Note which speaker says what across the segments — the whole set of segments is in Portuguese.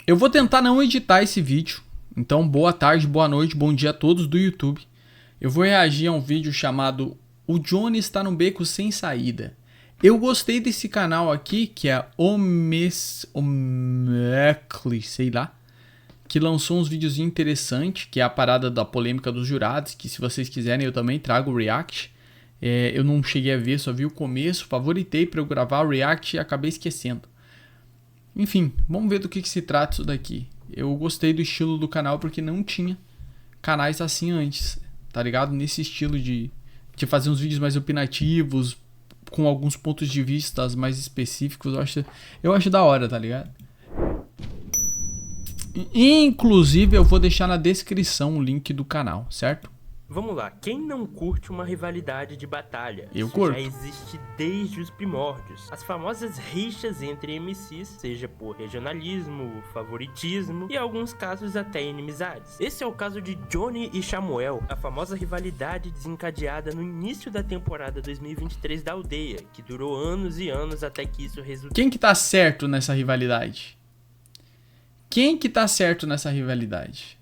Speaker 1: Eu vou tentar não editar esse vídeo. Então, boa tarde, boa noite, bom dia a todos do YouTube. Eu vou reagir a um vídeo chamado O Johnny está no beco sem saída. Eu gostei desse canal aqui, que é Omecle, sei lá, que lançou uns vídeos interessantes, que é a parada da polêmica dos jurados, que se vocês quiserem eu também trago o react. Eu não cheguei a ver, só vi o começo, favoritei para eu gravar o react e acabei esquecendo. Enfim, vamos ver do que se trata isso daqui. Eu gostei do estilo do canal porque não tinha canais assim antes, tá ligado? Nesse estilo de fazer uns vídeos mais opinativos, com alguns pontos de vista mais específicos, eu acho da hora, tá ligado? Inclusive eu vou deixar na descrição o link do canal, certo?
Speaker 2: Vamos lá, quem não curte uma rivalidade de batalha?
Speaker 1: Eu curto.
Speaker 2: Já existe desde os primórdios. As famosas rixas entre MCs, seja por regionalismo, favoritismo e em alguns casos até inimizades. Esse é o caso de Johnny e Chamuel, a famosa rivalidade desencadeada no início da temporada 2023 da Aldeia, que durou anos e anos até que isso resultou.
Speaker 1: Quem que tá certo nessa rivalidade? Quem que tá certo nessa rivalidade?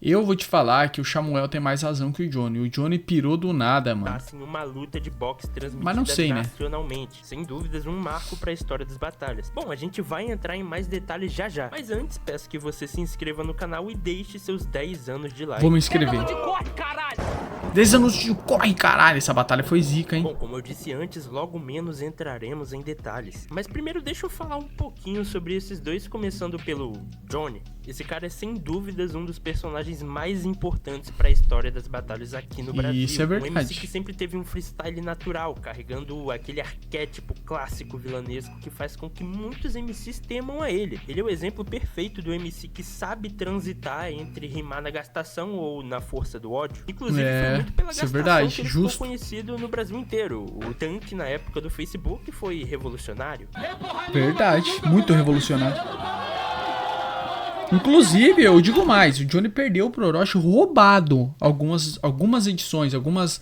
Speaker 1: Eu vou te falar que o Chamuel tem mais razão que o Johnny. O Johnny pirou do nada, mano.
Speaker 2: Tá assim uma luta de boxe transmitida
Speaker 1: Mas não sei,
Speaker 2: nacionalmente. Né? Sem dúvidas, um marco pra história das batalhas. Bom, a gente vai entrar em mais detalhes já já. Mas antes, peço que você se inscreva no canal e deixe seus 10 anos de like.
Speaker 1: Vou me inscrever. 10 anos de corre, caralho. Essa batalha foi zica, hein?
Speaker 2: Bom, como eu disse antes, logo menos entraremos em detalhes. Mas primeiro deixa eu falar um pouquinho sobre esses dois, começando pelo Johnny. Esse cara é sem dúvidas um dos personagens mais importantes para a história das batalhas aqui no Brasil.
Speaker 1: Isso é verdade.
Speaker 2: Um MC que sempre teve um freestyle natural, carregando aquele arquétipo clássico vilanesco que faz com que muitos MCs temam a ele. Ele é o exemplo perfeito do MC que sabe transitar entre rimar na gastação ou na força do ódio. Inclusive foi muito pela gastação que ele ficou conhecido no Brasil inteiro. O Tank na época do Facebook foi revolucionário.
Speaker 1: Verdade, muito revolucionário. Inclusive, eu digo mais, o Johnny perdeu pro Orochi roubado algumas edições, algumas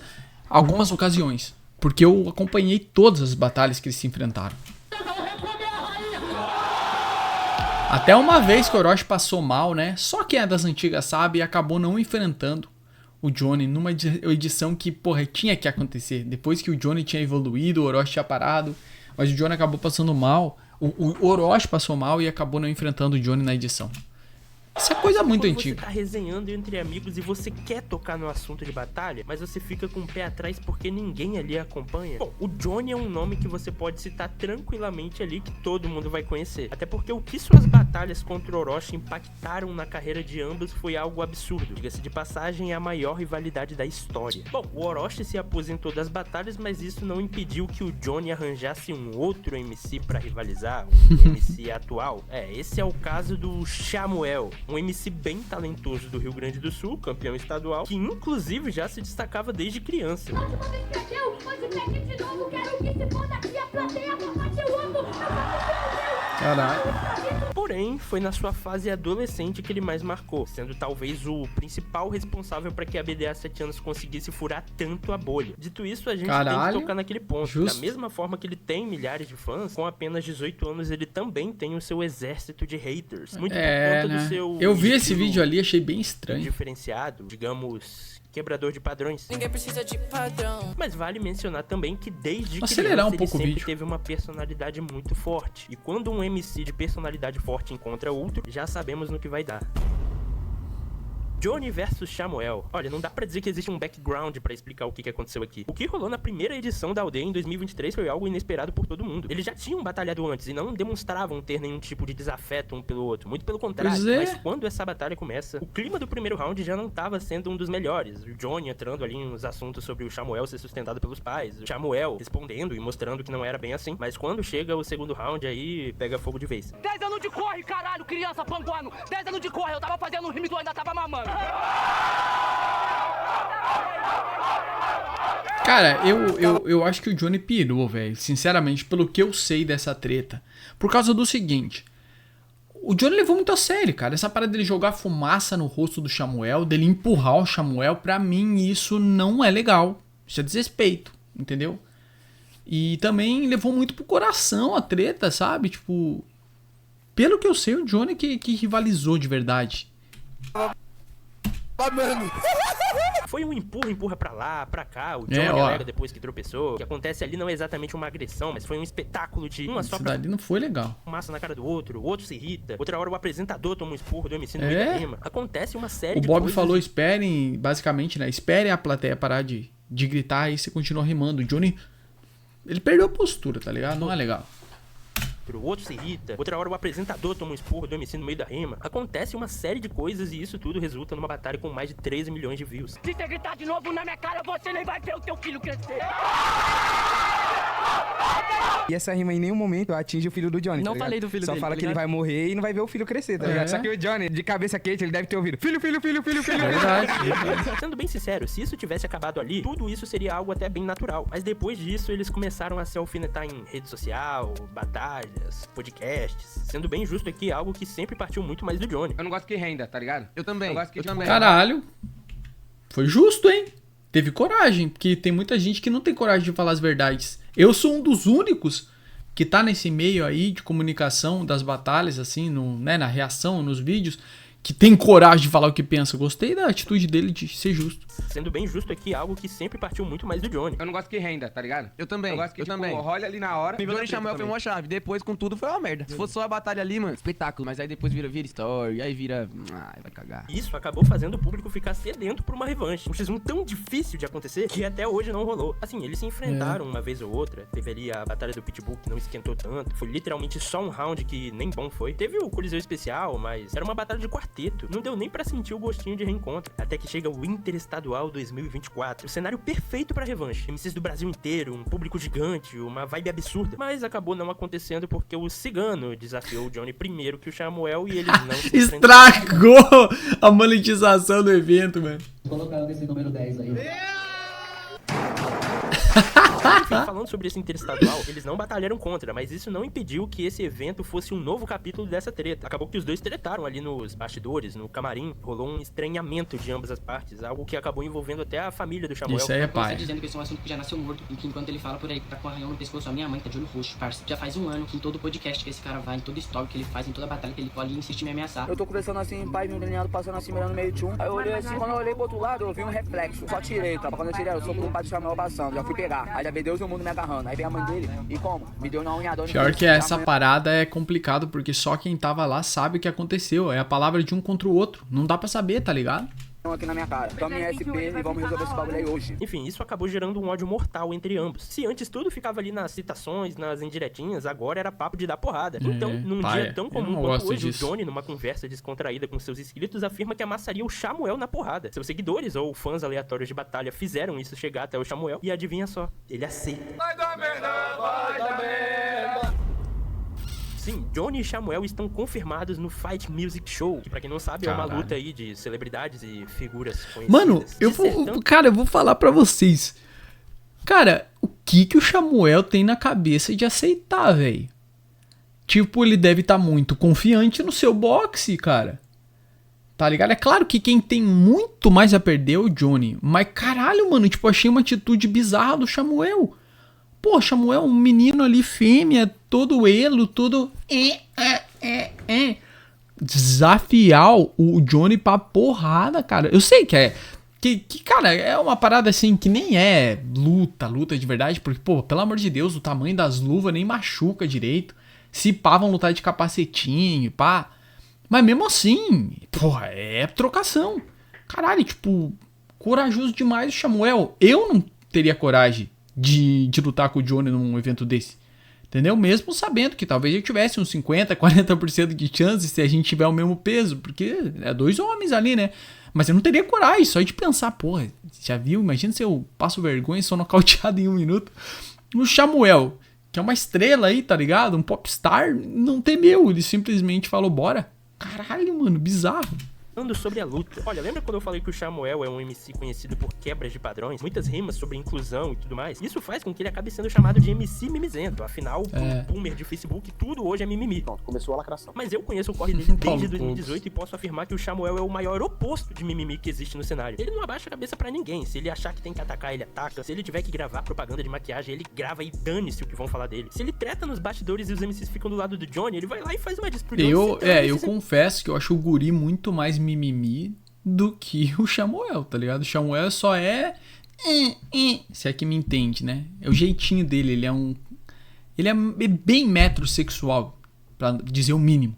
Speaker 1: ocasiões. Porque eu acompanhei todas as batalhas que eles se enfrentaram. Até uma vez que o Orochi passou mal, né? Só quem é das antigas sabe e acabou não enfrentando o Johnny numa edição que, porra, tinha que acontecer. Depois que o Johnny tinha evoluído, o Orochi tinha parado, mas o Johnny acabou passando mal. O Orochi passou mal e acabou não enfrentando o Johnny na edição. Isso é coisa muito antiga.
Speaker 2: Você tá resenhando entre amigos e você quer tocar no assunto de batalha, mas você fica com o pé atrás porque ninguém ali acompanha. Bom, o Johnny é um nome que você pode citar tranquilamente ali, que todo mundo vai conhecer. Até porque o que suas batalhas contra o Orochi impactaram na carreira de ambos foi algo absurdo. Diga-se de passagem, é a maior rivalidade da história. Bom, o Orochi se aposentou das batalhas, mas isso não impediu que o Johnny arranjasse um outro MC pra rivalizar, um MC atual. Esse é o caso do Chamuel. Um MC bem talentoso do Rio Grande do Sul, campeão estadual, que inclusive já se destacava desde criança.
Speaker 1: Caralho.
Speaker 2: Porém, foi na sua fase adolescente que ele mais marcou, sendo talvez o principal responsável para que a BD há 7 anos conseguisse furar tanto a bolha. Dito isso, a gente tem que tocar naquele ponto.
Speaker 1: Justo.
Speaker 2: Da mesma forma que ele tem milhares de fãs, com apenas 18 anos ele também tem o seu exército de haters. Muito por conta do seu...
Speaker 1: Eu vi esse vídeo ali, achei bem estranho.
Speaker 2: Diferenciado, digamos... quebrador de padrões.
Speaker 3: Ninguém precisa de padrão.
Speaker 2: Mas vale mencionar também que desde
Speaker 1: acelerar
Speaker 2: criança
Speaker 1: um pouco
Speaker 2: ele
Speaker 1: o
Speaker 2: sempre
Speaker 1: vídeo.
Speaker 2: teve uma personalidade muito forte. E quando um MC de personalidade forte encontra outro, já sabemos no que vai dar. Johnny versus Chamuel. Olha, não dá pra dizer que existe um background pra explicar o que aconteceu aqui. O que rolou na primeira edição da Aldeia em 2023 foi algo inesperado por todo mundo. Eles já tinham batalhado antes e não demonstravam ter nenhum tipo de desafeto um pelo outro. Muito pelo contrário. Mas quando essa batalha começa, o clima do primeiro round já não tava sendo um dos melhores. O Johnny entrando ali nos assuntos sobre o Chamuel ser sustentado pelos pais. O Chamuel respondendo e mostrando que não era bem assim. Mas quando chega o segundo round aí, pega fogo de vez.
Speaker 4: 10 anos de corre, caralho, criança panguano. 10 anos de corre, eu tava fazendo um rime e tu ainda tava mamando.
Speaker 1: Cara, eu acho que o Johnny pirou, velho. Sinceramente, pelo que eu sei dessa treta. Por causa do seguinte. O Johnny levou muito a sério, cara. Essa parada dele jogar fumaça no rosto do Chamuel, dele empurrar o Chamuel, pra mim isso não é legal. Isso é desrespeito, entendeu? E também levou muito pro coração a treta, sabe? Tipo... pelo que eu sei, o Johnny que rivalizou de verdade.
Speaker 2: Foi um empurra pra lá, pra cá, o Johnny alega depois que tropeçou. O que acontece ali não é exatamente uma agressão, mas foi um espetáculo de uma só
Speaker 1: Isso dali não foi legal.
Speaker 2: massa na cara do outro, o outro se irrita. Outra hora o apresentador toma um esporro do MC no meio da rima. Acontece uma série de
Speaker 1: coisas. O Bob
Speaker 2: coisas.
Speaker 1: falou, esperem, basicamente, né? Esperem a plateia parar de gritar e você continua rimando. O Johnny, ele perdeu a postura, tá ligado? Não é legal.
Speaker 2: O outro se irrita, outra hora o apresentador toma um esporro do MC no meio da rima. Acontece uma série de coisas e isso tudo resulta numa batalha com mais de 13 milhões de views.
Speaker 4: Se você gritar de novo na minha cara, você nem vai ver o teu filho crescer.
Speaker 5: E essa rima em nenhum momento atinge o filho do Johnny.
Speaker 6: Não
Speaker 5: tá
Speaker 6: falei do filho
Speaker 5: Só
Speaker 6: dele,
Speaker 5: fala
Speaker 6: tá
Speaker 5: que ele
Speaker 6: ligado?
Speaker 5: vai morrer e não vai ver o filho crescer, tá ligado? Só que o Johnny, de cabeça quente, ele deve ter ouvido filho.
Speaker 1: Verdade.
Speaker 2: Sendo bem sincero, se isso tivesse acabado ali, tudo isso seria algo até bem natural. Mas depois disso, eles começaram a se alfinetar em rede social, batalhas, podcasts. Sendo bem justo aqui, algo que sempre partiu muito mais do Johnny.
Speaker 5: Eu não gosto que renda, tá ligado?
Speaker 6: Eu também.
Speaker 5: Eu gosto que,
Speaker 1: Caralho. Foi justo, hein? Teve coragem, porque tem muita gente que não tem coragem de falar as verdades. Eu sou um dos únicos que tá nesse meio aí de comunicação das batalhas, assim, na reação, nos vídeos, que tem coragem de falar o que pensa. Gostei da atitude dele de ser justo.
Speaker 2: Sendo bem justo aqui, algo que sempre partiu muito mais do Johnny.
Speaker 5: Eu não gosto que renda, tá ligado?
Speaker 6: Eu também.
Speaker 5: Eu gosto que,
Speaker 6: também.
Speaker 5: olha ali na hora.
Speaker 6: O nível do Samuel foi uma chave. Depois, com tudo, foi uma merda. Se fosse só a batalha ali, mano, espetáculo. Mas aí depois vira story, aí vira... Ai, vai cagar.
Speaker 2: Isso acabou fazendo o público ficar sedento por uma revanche. Um X1 tão difícil de acontecer que até hoje não rolou. Assim, eles se enfrentaram uma vez ou outra. Teve ali a batalha do Pitbull que não esquentou tanto. Foi literalmente só um round que nem bom foi. Teve o Coliseu Especial, mas era uma batalha de quarteto. Não deu nem pra sentir o gostinho de reencontro. Até que chega o Interestadual 2024. O cenário perfeito pra revanche. MCs do Brasil inteiro, um público gigante, uma vibe absurda. Mas acabou não acontecendo porque o Cigano desafiou o Johnny primeiro que o Samuel e eles não se enfrentaram.
Speaker 1: Estragou a monetização do evento, mano.
Speaker 7: Colocando esse número 10 aí.
Speaker 2: Enfim, falando sobre esse interestadual, eles não batalharam contra, mas isso não impediu que esse evento fosse um novo capítulo dessa treta. Acabou que os dois tretaram ali nos bastidores, no camarim, rolou um estranhamento de ambas as partes, algo que acabou envolvendo até a família do Samuel.
Speaker 1: Isso aí é
Speaker 7: Você
Speaker 1: pai.
Speaker 7: dizendo que esse é um assunto que já nasceu morto, e que enquanto ele fala por aí que tá com arranhão no pescoço, a minha mãe tá de olho roxo, parça. Já faz um ano que em todo podcast que esse cara vai, em todo story que ele faz, em toda batalha que ele pode, ele insiste em me ameaçar.
Speaker 8: Eu tô conversando assim, pai, meu delineado passando assim, mirando no meio de um. Aí eu olhei assim, quando eu olhei pro outro lado, eu vi um reflexo. Só tirei, tá? Quando eu tirei, eu sou pro pai do Samuel passando, já fui pegar. Aí já veio Deus e o mundo me agarrando. Aí veio a mãe dele, e como? Me deu na unhadora.
Speaker 1: Pior que essa parada é complicado, porque só quem tava lá sabe o que aconteceu. É a palavra de um contra o outro. Não dá pra saber, tá ligado?
Speaker 8: aqui na minha cara. Toma minha SP e vamos resolver esse bagulho aí hoje.
Speaker 2: Enfim, isso acabou gerando um ódio mortal entre ambos. Se antes tudo ficava ali nas citações, nas indiretinhas, agora era papo de dar porrada. Então, num dia tão comum quanto hoje, o Johnny, numa conversa descontraída com seus inscritos, afirma que amassaria o Samuel na porrada. Seus seguidores ou fãs aleatórios de batalha fizeram isso chegar até o Samuel e adivinha só, ele aceita.
Speaker 5: Vai dar merda, vai dar merda.
Speaker 2: Sim, Johnny e Samuel estão confirmados no Fight Music Show, que pra quem não sabe é uma luta aí de celebridades e figuras conhecidas.
Speaker 1: Mano, eu vou falar pra vocês. Cara, o que o Samuel tem na cabeça de aceitar, velho? Tipo, ele deve estar muito confiante no seu boxe, cara. Tá ligado? É claro que quem tem muito mais a perder é o Johnny. Mas caralho, mano, tipo, achei uma atitude bizarra do Samuel. Pô, Samuel, um menino ali, fêmea, todo elo, todo... Desafiar o Johnny pra porrada, cara. Eu sei que é... cara, é uma parada assim que nem é luta de verdade. Porque, pô, pelo amor de Deus, o tamanho das luvas nem machuca direito. Se pá, vão lutar de capacetinho, pá. Mas mesmo assim, porra, é trocação. Caralho, tipo, corajoso demais o Samuel. Eu não teria coragem de lutar com o Johnny num evento desse. Entendeu? Mesmo sabendo que talvez eu tivesse uns 50%, 40% de chance se a gente tiver o mesmo peso. Porque é dois homens ali, né? Mas eu não teria coragem só de pensar, porra, já viu? Imagina se eu passo vergonha e sou nocauteado em 1 minuto. O Samuel, que é uma estrela aí, tá ligado? Um popstar, não temeu. Ele simplesmente falou, bora. Caralho, mano, bizarro.
Speaker 2: Falando sobre a luta. Olha, lembra quando eu falei que o Samuel é um MC conhecido por quebras de padrões? Muitas rimas sobre inclusão e tudo mais. Isso faz com que ele acabe sendo chamado de MC mimizento. Afinal, boomer de Facebook, tudo hoje é mimimi.
Speaker 8: Pronto, começou a lacração.
Speaker 2: Mas eu conheço o corre dele desde 2018 e posso afirmar que o Samuel é o maior oposto de mimimi que existe no cenário. Ele não abaixa a cabeça pra ninguém. Se ele achar que tem que atacar, ele ataca. Se ele tiver que gravar propaganda de maquiagem, ele grava e dane-se o que vão falar dele. Se ele treta nos bastidores e os MCs ficam do lado do Johnny, ele vai lá e faz uma disputa.
Speaker 1: Eu confesso que eu acho o Guri muito mais mimimi do que o Samuel, tá ligado? O Samuel só é... Se é que me entende, né? É o jeitinho dele, ele é bem metrosexual, pra dizer o mínimo.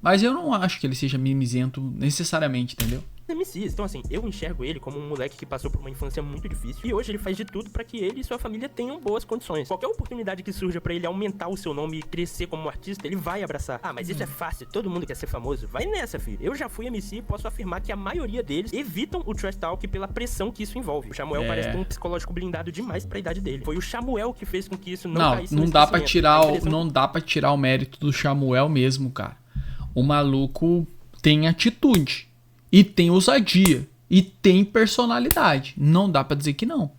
Speaker 1: Mas eu não acho que ele seja mimizento necessariamente, entendeu?
Speaker 2: MCs. Então assim, eu enxergo ele como um moleque que passou por uma infância muito difícil e hoje ele faz de tudo pra que ele e sua família tenham boas condições. Qualquer oportunidade que surja pra ele aumentar o seu nome e crescer como artista, ele vai abraçar. Ah, mas isso é fácil, todo mundo quer ser famoso. Vai nessa, filho. Eu já fui MC e posso afirmar que a maioria deles evitam o trash talk pela pressão que isso envolve. O Samuel parece ter um psicológico blindado demais pra idade dele. Foi o Samuel que fez com que isso não caísse no esquecimento.
Speaker 1: Não dá pra tirar o mérito do Samuel mesmo, cara. O maluco tem atitude. E tem ousadia. E tem personalidade. Não dá pra dizer que não.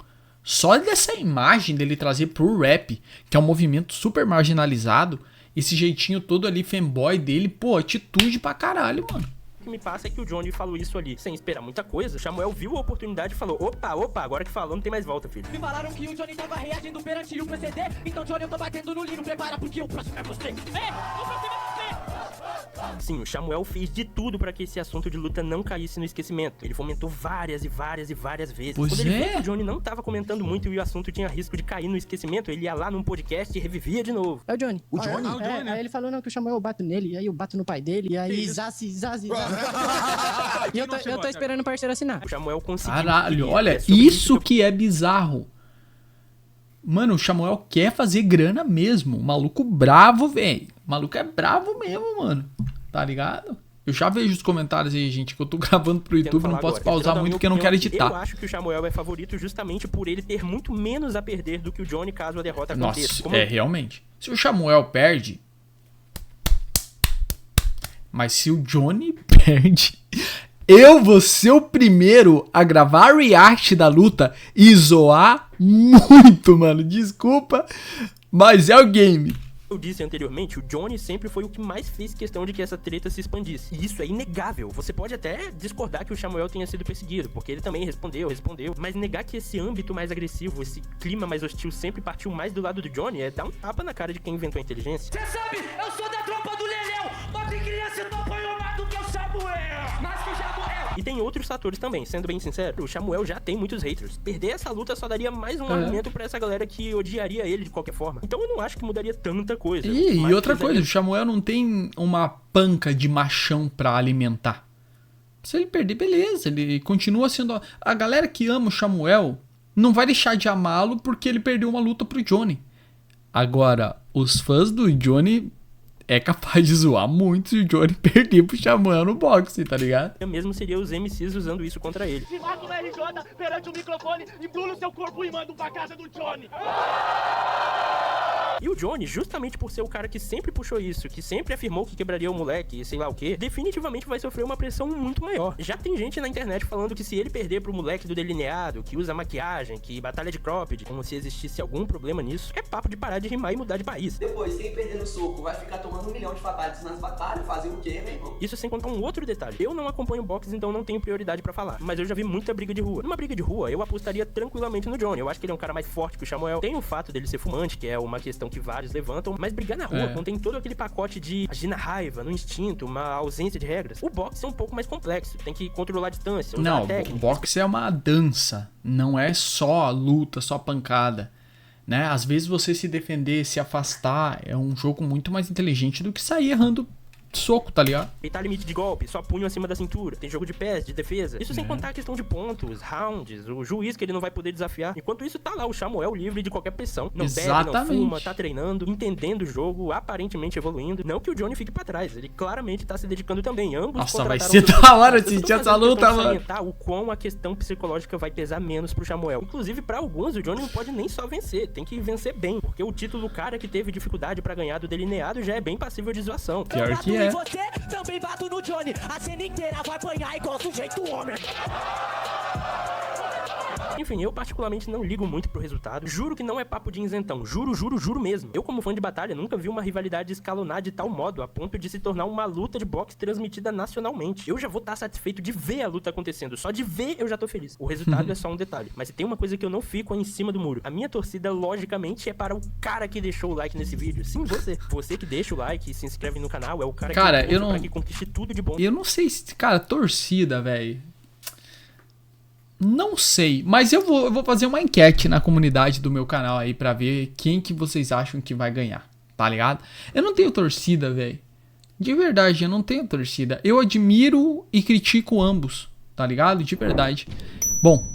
Speaker 1: Só dessa imagem dele trazer pro rap, que é um movimento super marginalizado, esse jeitinho todo ali, fanboy dele, pô, atitude pra caralho, mano.
Speaker 2: O que me passa é que o Johnny falou isso ali sem esperar muita coisa. O Samuel viu a oportunidade e falou: opa, agora que falou não tem mais volta, filho.
Speaker 4: Me falaram que o Johnny tava reagindo perante o PCD. Então, Johnny, eu tô batendo no livro. Prepara porque o próximo é você. O próximo é você.
Speaker 2: Sim, o Samuel fez de tudo pra que esse assunto de luta não caísse no esquecimento. Ele fomentou várias vezes.
Speaker 1: Pois
Speaker 2: Quando ele viu
Speaker 1: é.
Speaker 2: que o Johnny não tava comentando muito e o assunto tinha risco de cair no esquecimento, ele ia lá num podcast e revivia de novo.
Speaker 9: É o Johnny.
Speaker 8: O Johnny?
Speaker 9: Aí ele falou, não, que o Samuel eu bato nele, aí eu bato no pai dele, e aí zazi. E eu tô esperando o parceiro assinar.
Speaker 2: O Samuel conseguiu.
Speaker 1: Caralho, olha, isso que é bizarro. Mano, o Samuel quer fazer grana mesmo. O maluco bravo, velho. O maluco é bravo mesmo, mano. Tá ligado? Eu já vejo os comentários aí, gente, que eu tô gravando pro YouTube, não posso pausar muito porque eu não quero editar.
Speaker 2: Eu acho que o Samuel é favorito justamente por ele ter muito menos a perder do que o Johnny caso a derrota aconteça.
Speaker 1: Nossa, realmente. Se o Samuel perde... Mas se o Johnny perde... Eu vou ser o primeiro a gravar react da luta e zoar muito, mano. Desculpa, mas é o game.
Speaker 2: Eu disse anteriormente, o Johnny sempre foi o que mais fez questão de que essa treta se expandisse. E isso é inegável. Você pode até discordar que o Samuel tenha sido perseguido, porque ele também respondeu. Mas negar que esse âmbito mais agressivo, esse clima mais hostil sempre partiu mais do lado do Johnny é dar um tapa na cara de quem inventou a inteligência.
Speaker 4: Cê sabe, eu sou da tropa do Leléu. Mas de criança não apanhou mais do que o Samuel. Mas que o Samuel...
Speaker 2: E tem outros fatores também, sendo bem sincero, o Samuel já tem muitos haters. Perder essa luta só daria mais um argumento pra essa galera que odiaria ele de qualquer forma. Então eu não acho que mudaria tanta coisa.
Speaker 1: E outra coisa, o Samuel não tem uma panca de machão pra alimentar. Se ele perder, beleza, ele continua sendo... A galera que ama o Samuel não vai deixar de amá-lo porque ele perdeu uma luta pro Johnny. Agora, os fãs do Johnny... é capaz de zoar muito se o Johnny perder pro Samuel no boxe, tá ligado?
Speaker 2: Mesmo seria os MCs usando isso contra ele.
Speaker 4: Me marca uma RJ perante o microfone, embula o seu corpo e manda pra casa do Johnny.
Speaker 2: E o Johnny, justamente por ser o cara que sempre puxou isso, que sempre afirmou que quebraria o moleque e sei lá o que, definitivamente vai sofrer uma pressão muito maior. Já tem gente na internet falando que se ele perder pro moleque do delineado, que usa maquiagem, que batalha de cropped, como se existisse algum problema nisso, é papo de parar de rimar e mudar de país.
Speaker 8: Depois, quem perder no soco vai ficar tomando 1 milhão de fatalities nas batalhas, fazer o quê, meu irmão?
Speaker 2: Isso sem contar um outro detalhe. Eu não acompanho boxe, então não tenho prioridade pra falar. Mas eu já vi muita briga de rua. Numa briga de rua, eu apostaria tranquilamente no Johnny. Eu acho que ele é um cara mais forte que o Samuel. Tem o fato dele ser fumante, que é uma questão que vários levantam. Mas brigar na rua contém todo aquele pacote de agir na raiva, no instinto, uma ausência de regras. O boxe é um pouco mais complexo. Tem que controlar a distância, usar a técnica.
Speaker 1: O boxe é uma dança. Não é só luta, só pancada. Né? Às vezes você se defender, se afastar, é um jogo muito mais inteligente do que sair errando soco, tá ligado?
Speaker 2: Respeitar limite de golpe, só punho acima da cintura. Tem jogo de pés, de defesa. Isso sem contar a questão de pontos, rounds, o juiz que ele não vai poder desafiar. Enquanto isso, tá lá o Samuel livre de qualquer pressão. Não bebe, não fuma, tá treinando, entendendo o jogo, aparentemente evoluindo. Não que o Johnny fique pra trás, ele claramente tá se dedicando também. Ambos
Speaker 1: Nossa, vai ser da hora assistir essa luta, mano.
Speaker 2: O quão a questão psicológica vai pesar menos pro Samuel. Inclusive, pra alguns, o Johnny não pode nem só vencer, tem que vencer bem. Porque o título cara que teve dificuldade pra ganhar do delineado já é bem passível de zoação.
Speaker 1: Pior que
Speaker 4: em você, também bato no Johnny. A cena inteira vai apanhar igual sujeito homem.
Speaker 2: Enfim, eu particularmente não ligo muito pro resultado. Juro que não é papo de isentão. Juro mesmo. Eu, como fã de batalha, nunca vi uma rivalidade escalonar de tal modo, a ponto de se tornar uma luta de boxe transmitida nacionalmente. Eu já vou estar satisfeito de ver a luta acontecendo. Só de ver, eu já tô feliz. O resultado é só um detalhe. Mas se tem uma coisa que eu não fico é em cima do muro. A minha torcida, logicamente, é para o cara que deixou o like nesse vídeo. Sim, você. Você que deixa o like e se inscreve no canal, é o cara que
Speaker 1: eu não...
Speaker 2: para que conquiste tudo de bom.
Speaker 1: Eu não sei se... Cara, torcida, velho... Não sei, mas eu vou fazer uma enquete na comunidade do meu canal aí pra ver quem que vocês acham que vai ganhar, tá ligado? Eu não tenho torcida, velho. De verdade, eu não tenho torcida. Eu admiro e critico ambos, tá ligado? De verdade. Bom,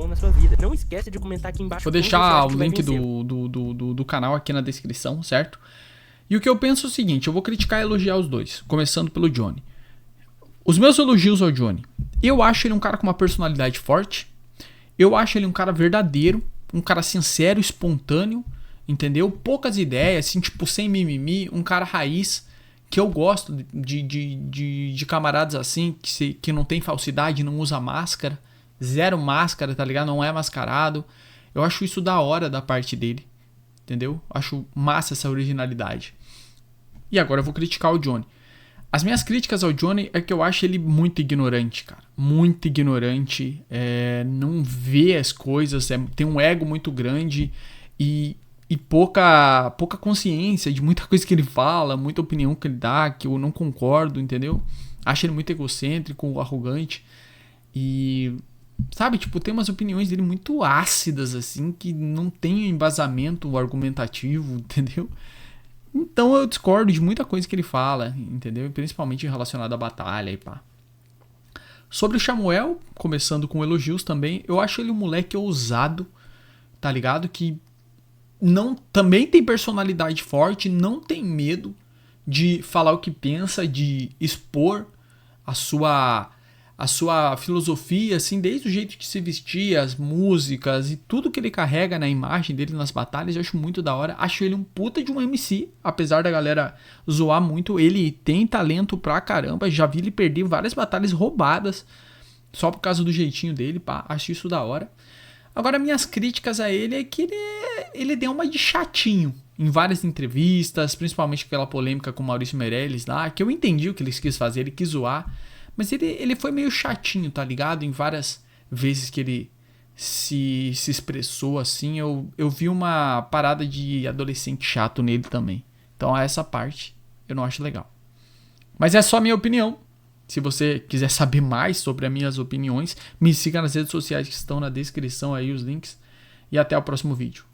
Speaker 2: na sua vida. Não esquece de comentar aqui embaixo.
Speaker 1: Vou deixar o link do canal aqui na descrição, certo? E o que eu penso é o seguinte, eu vou criticar e elogiar os dois, começando pelo Johnny. Os meus elogios ao Johnny. Eu acho ele um cara com uma personalidade forte. Eu acho ele um cara verdadeiro. Um cara sincero, espontâneo. Entendeu? Poucas ideias, assim, tipo, sem mimimi. Um cara raiz. Que eu gosto de camaradas assim. Que não tem falsidade, não usa máscara. Zero máscara, tá ligado? Não é mascarado. Eu acho isso da hora da parte dele. Entendeu? Acho massa essa originalidade. E agora eu vou criticar o Johnny. As minhas críticas ao Johnny é que eu acho ele muito ignorante, cara. Muito ignorante. Não vê as coisas. Tem um ego muito grande. E pouca consciência de muita coisa que ele fala. Muita opinião que ele dá. Que eu não concordo, entendeu? Acho ele muito egocêntrico, arrogante. E... sabe, tipo, tem umas opiniões dele muito ácidas, assim. Que não tem embasamento argumentativo, entendeu? Então eu discordo de muita coisa que ele fala, entendeu? Principalmente relacionado à batalha e pá. Sobre o Samuel, começando com elogios também, eu acho ele um moleque ousado, tá ligado? Que também tem personalidade forte, não tem medo de falar o que pensa, de expor a sua filosofia, assim, desde o jeito de se vestir, as músicas e tudo que ele carrega na imagem dele nas batalhas, eu acho muito da hora. Acho ele um puta de um MC, apesar da galera zoar muito, ele tem talento pra caramba, já vi ele perder várias batalhas roubadas, só por causa do jeitinho dele, pá, acho isso da hora. Agora, minhas críticas a ele é que ele deu uma de chatinho em várias entrevistas, principalmente aquela polêmica com o Maurício Meirelles lá, que eu entendi o que ele quis fazer, ele quis zoar. Mas ele foi meio chatinho, tá ligado? Em várias vezes que ele se expressou assim, eu vi uma parada de adolescente chato nele também. Então essa parte eu não acho legal. Mas é só a minha opinião. Se você quiser saber mais sobre as minhas opiniões, me siga nas redes sociais que estão na descrição aí, os links. E até o próximo vídeo.